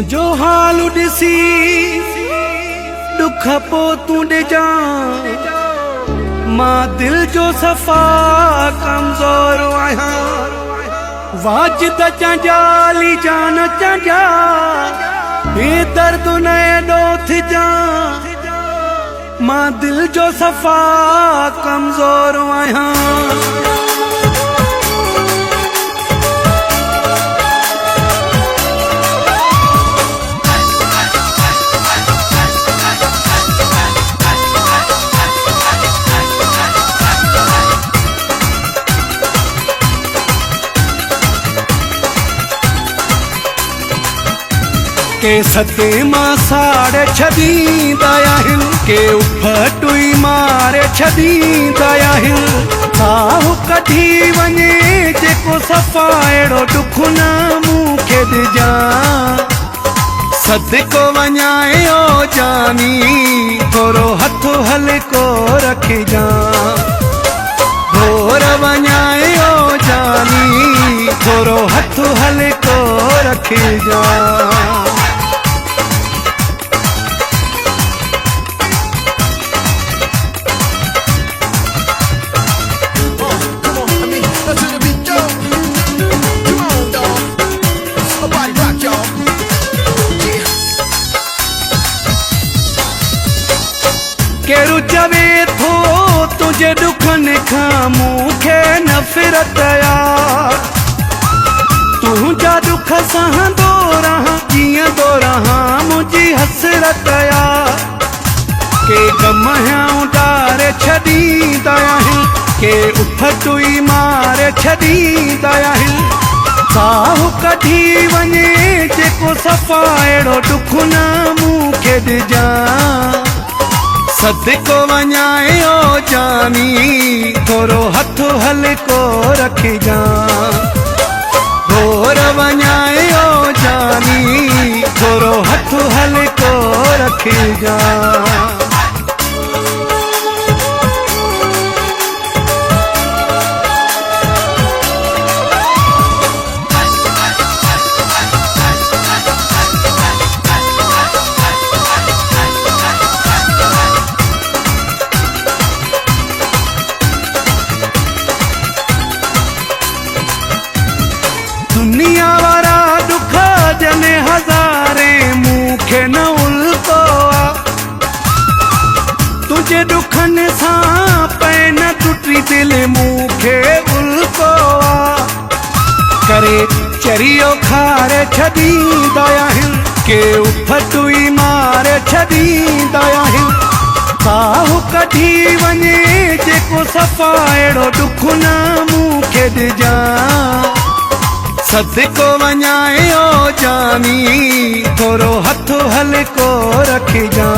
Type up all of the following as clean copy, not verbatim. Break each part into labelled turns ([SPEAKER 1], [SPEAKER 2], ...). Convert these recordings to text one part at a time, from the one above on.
[SPEAKER 1] मुझो हाल ॾिसी दुख पो तूं ॾिजां मां दिल जो सफ़ा कमज़ोर आहियां वाजिद चंजाली जान चंजा बेदर्द न एॾो थिजां मां दिल जो सफ़ा कमज़ोर आहियां। के सते मां साड़े छॾींदा आहिनि के उफटुई मारे छॾींदा आहिनि साहु कढी वञे जेको सफ़ा अहिड़ो दुख न मूंखे ॾिजां सदको वञाए ओ जानी थोरो हथ हल्को रखिजां घोर वञाए ओ जानी थोरो हथ हल्को रखिजां। केरु चवे थो तुझे दुखनि खां मूंखे नफ़रत यार तुंहिंजा दुख सहंदो रहां जीअंदो रहां मुंहिंजी हसरत यार के गम हियां डारे छॾींदा आहिनि के उफटुई मारे छॾींदा आहिनि साहु कढी वञे जेको सफ़ा अहिड़ो दुख न मूंखे ॾिजां सदको वञाए ओ जानी थोरो हथ हल्को रखिजां घोर वञाए ओ जानी थोरो हथ हल्को रखिजां। दुनिया वारा दुख जने हज़ारे मूंखे न उल्को तुझे दुखनि सां पए न टुटी दिल मूंखे उल्को करे चरियो खारे छॾींदा आहिनि के उफटुई मारे छॾींदा आहिनि साहु कढी वञे जेको सफ़ा अहिड़ो दुख न मूंखे ॾिजां सदको वञाए ओ जानी थोरो हथ हल्को रखिजां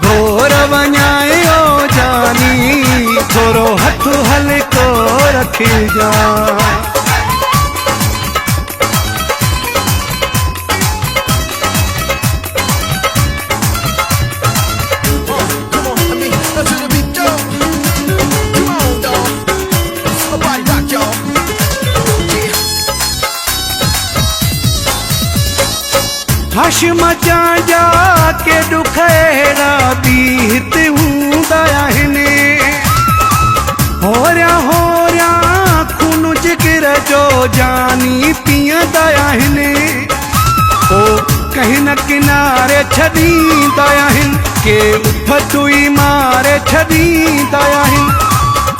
[SPEAKER 1] घोर वञाए ओ जानी थोरो हथ हल्को रखिजां। हश मचां जा के दुख अहिड़ा बि हिते हूंदा आहिनि होरिया खून जिगर जो जानी पीअंदा आहिनि पोइ कहीं न किनारे छॾींदा आहिनि के उफटुई मारे छॾींदा आहिनि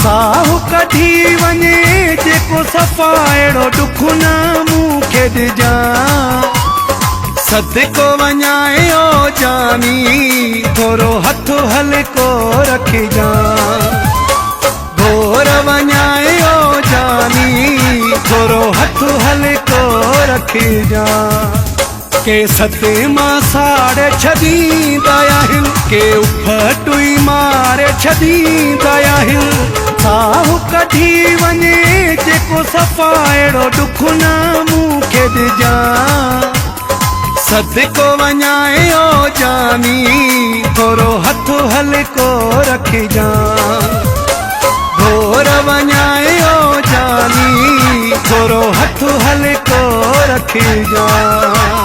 [SPEAKER 1] साहु कढी वञे जेको सफ़ा अहिड़ो दुख न मूंखे ॾिजां सदको वञाए ओ जानी थोरो हथ हल्को रखिजां घोर वञाए ओ जानी थोरो हथ हल्को रखिजां। के सते मां साड़े छॾींदा आहिनि के उफटुई मारे छॾींदा आहिनि साहु कढी वञे जेको सफ़ा अहिड़ो दुख न मूंखे ॾिजां सदको वञाए ओ जानी थोरो हथ हल्को रखिजां घोर वञाए ओ जानी थोरो हथ हल्को रखिजां।